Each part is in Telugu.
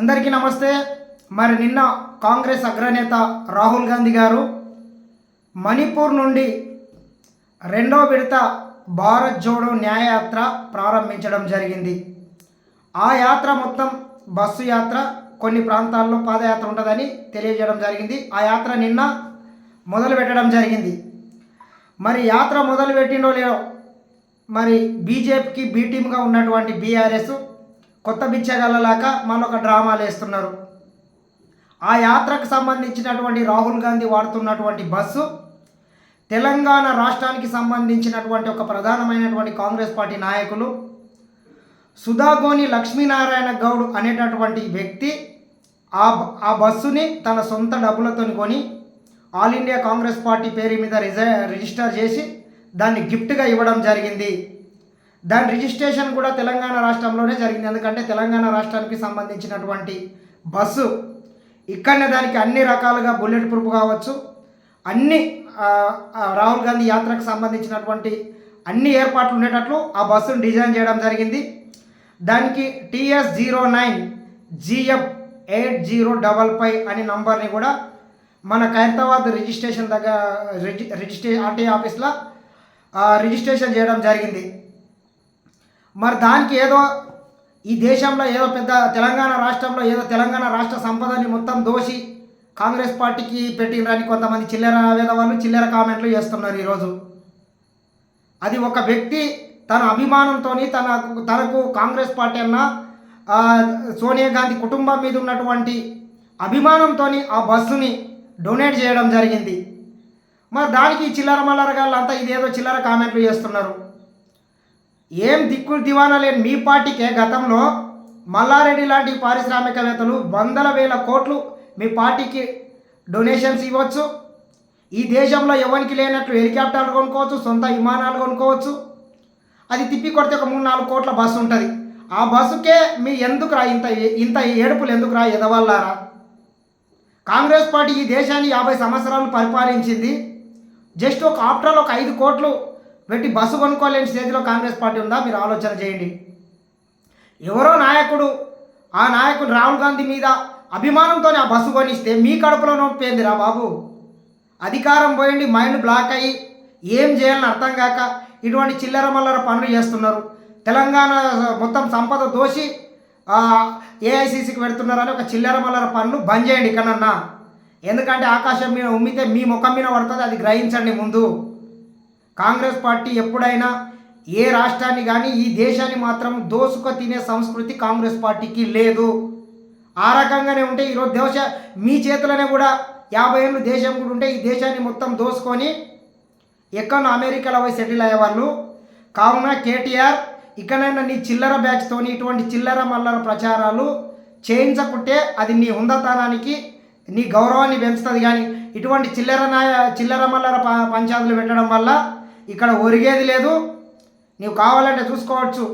అందరికీ నమస్తే. మరి నిన్న కాంగ్రెస్ అగ్రనేత రాహుల్ గాంధీ గారు మణిపూర్ నుండి రెండో విడత భారత్ జోడో న్యాయయాత్ర ప్రారంభించడం జరిగింది. ఆ యాత్ర మొత్తం బస్సు యాత్ర, కొన్ని ప్రాంతాల్లో పాదయాత్ర ఉంటుందని తెలియజేయడం జరిగింది. ఆ యాత్ర నిన్న మొదలు పెట్టడం జరిగింది. మరి యాత్ర మొదలు పెట్టిండో లేదో మరి బీజేపీకి బీ టీమ్గా ఉన్నటువంటి బీఆర్ఎస్ కొత్త బిచ్చగలలాక మరొక డ్రామాలు వేస్తున్నారు. ఆ యాత్రకు సంబంధించినటువంటి రాహుల్ గాంధీ వాడుతున్నటువంటి బస్సు తెలంగాణ రాష్ట్రానికి సంబంధించినటువంటి ఒక ప్రధానమైనటువంటి కాంగ్రెస్ పార్టీ నాయకులు సుధాగోని లక్ష్మీనారాయణ గౌడ్ అనేటటువంటి వ్యక్తి ఆ బస్సుని తన సొంత డబ్బులతో కొని ఆల్ ఇండియా కాంగ్రెస్ పార్టీ పేరు మీద రిజిస్టర్ చేసి దాన్ని గిఫ్ట్గా ఇవ్వడం జరిగింది. దాని రిజిస్ట్రేషన్ కూడా తెలంగాణ రాష్ట్రంలోనే జరిగింది. ఎందుకంటే తెలంగాణ రాష్ట్రానికి సంబంధించినటువంటి బస్సు ఇక్కడనే దానికి అన్ని రకాలుగా బుల్లెట్ ప్రూఫ్ కావచ్చు, అన్ని రాహుల్ గాంధీ యాత్రకు సంబంధించినటువంటి అన్ని ఏర్పాట్లు ఉండేటట్లు ఆ బస్సును డిజైన్ చేయడం జరిగింది. దానికి TS09 GF 8055 అనే నంబర్ని కూడా మన ఖైరతాబాద్ రిజిస్ట్రేషన్ ఆర్టీఏ ఆఫీస్లో రిజిస్ట్రేషన్ చేయడం జరిగింది. మరి దానికి ఏదో ఈ దేశంలో ఏదో పెద్ద తెలంగాణ రాష్ట్రంలో ఏదో తెలంగాణ రాష్ట్ర సంపదని మొత్తం దోషి కాంగ్రెస్ పార్టీకి పెట్టినరని కొంతమంది చిల్లర వేదవాళ్ళు చిల్లర కామెంట్లు చేస్తున్నారు ఈరోజు. అది ఒక వ్యక్తి తన అభిమానంతో తనకు కాంగ్రెస్ పార్టీ అన్న సోనియా గాంధీ కుటుంబం మీద ఉన్నటువంటి అభిమానంతో ఆ బస్సుని డొనేట్ చేయడం జరిగింది. మరి దానికి చిల్లర మల్లరగాళ్ళు అంతా ఇదేదో చిల్లర కామెంట్లు చేస్తున్నారు. ఏం దిక్కులు దివానా లేని మీ పార్టీకే గతంలో మల్లారెడ్డి లాంటి పారిశ్రామికవేత్తలు వందల వేల కోట్లు మీ పార్టీకి డొనేషన్స్ ఇవ్వచ్చు. ఈ దేశంలో ఎవరికి లేనట్లు హెలికాప్టర్లు కొనుక్కోవచ్చు, సొంత విమానాలు కొనుక్కోవచ్చు. అది తిప్పి కొడితే ఒక 3-4 కోట్ల బస్సు ఉంటుంది. ఆ బస్సుకే మీ ఎందుకు రా ఇంత ఏడుపులు ఎందుకు రా ఎదవల్లారా? కాంగ్రెస్ పార్టీ ఈ దేశాన్ని 50 సంవత్సరాలు పరిపాలించింది. జస్ట్ ఒక ఆఫ్టర్ ఒక 5 కోట్లు పెట్టి బస్సు కొనుక్కోలేని స్టేజ్లో కాంగ్రెస్ పార్టీ ఉందా? మీరు ఆలోచన చేయండి. ఎవరో నాయకుడు ఆ నాయకుడు రాహుల్ గాంధీ మీద అభిమానంతో ఆ బస్సు కొనిస్తే మీ కడుపులో నొప్పిందిరా బాబు. అధికారం పోయింది, మైండ్ బ్లాక్ అయ్యి ఏం చేయాలని అర్థం కాక ఇటువంటి చిల్లర మల్లర పనులు చేస్తున్నారు. తెలంగాణ మొత్తం సంపద దోషి ఏఐసిసికి పెడుతున్నారని ఒక చిల్లర మల్లర పనులు బంద్ చేయండి ఇకనన్నా. ఎందుకంటే ఆకాశం మీద ఉమ్మితే మీ ముఖం మీద పడుతుంది, అది గ్రహించండి ముందు. కాంగ్రెస్ పార్టీ ఎప్పుడైనా ఏ రాష్ట్రాన్ని కానీ ఈ దేశాన్ని మాత్రం దోసుకు తినే సంస్కృతి కాంగ్రెస్ పార్టీకి లేదు. ఆ రకంగానే ఉంటే ఈరోజు మీ చేతిలోనే కూడా 50 ఏళ్ళు దేశం కూడా ఉంటే ఈ దేశాన్ని మొత్తం దోసుకొని ఎక్కడో అమెరికాలో పోయి సెటిల్ అయ్యేవాళ్ళు. కావున కేటీఆర్ ఇకనైనా నీ చిల్లర బ్యాచ్తోని ఇటువంటి చిల్లర మల్లర ప్రచారాలు చేయించకుంటే అది నీ హుందతనానికి నీ గౌరవాన్ని పెంచుతుంది. కానీ ఇటువంటి చిల్లర మల్లర పంచాయతీలు పెట్టడం వల్ల ఇక్కడ ఒరిగేది లేదు. నీవు కావాలంటే చూసుకోవచ్చు.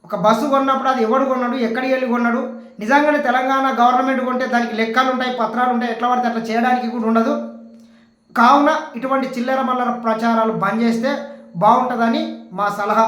ఒక బస్సు కొన్నప్పుడు అది ఎవడు కొన్నాడు, ఎక్కడికి వెళ్ళి కొన్నాడు, నిజంగానే తెలంగాణ గవర్నమెంట్ కొంటే దానికి లెక్కలు ఉంటాయి, పత్రాలు ఉంటాయి, ఎట్లా పడితే అట్లా చేయడానికి కూడా ఉండదు. కావున ఇటువంటి చిల్లర మల్లర ప్రచారాలు బంద్ చేస్తే బాగుంటుందని మా సలహా.